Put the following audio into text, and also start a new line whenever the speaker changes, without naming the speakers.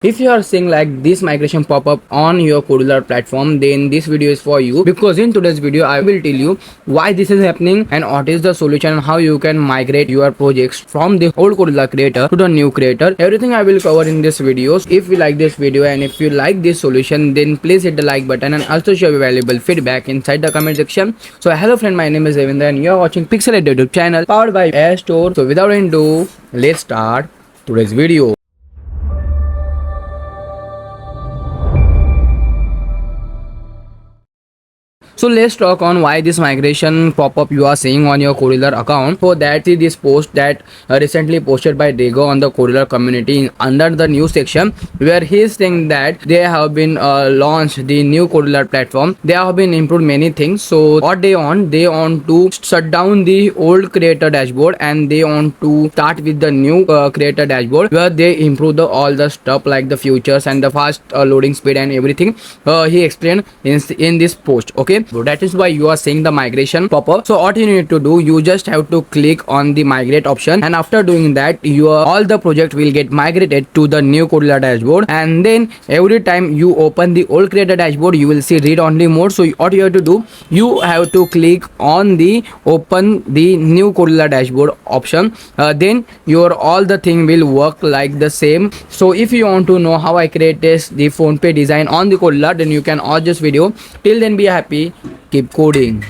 If you are seeing like this migration pop up on your Kodular platform, then this video is for you, because in today's video I will tell you why this is happening and what is the solution and how you can migrate your projects from the old Kodular creator to the new creator. Everything I will cover in this video. If you like this video and if you like this solution, then please hit the like button and also share your valuable feedback inside the comment section. So hello friend, my name is Devendra and you are watching Pixel YouTube channel powered by Air Store. So without any ado, let's start today's video. So let's talk on why this migration pop-up you are seeing on your Kodular account. For that, see this post that recently posted by Diego on the Kodular community under the news section, where he is saying that they have been launched the new Kodular platform. They have been improved many things. So what they want to shut down the old creator dashboard and they want to start with the new creator dashboard, where they improve all the stuff like the features and the fast loading speed and everything. He explained in this post. Okay. So that is why you are seeing the migration pop up. So what you need to do, you just have to click on the migrate option, and after doing that, your all the project will get migrated to the new Kodular dashboard. And then every time you open the old creator dashboard, you will see read only mode. So what you have to do, you have to click on the open the new Kodular dashboard option. Then your all the thing will work like the same. So if you want to know how I created the phone pay design on the Kodular, then you can watch this video. Till then, be happy. Keep coding.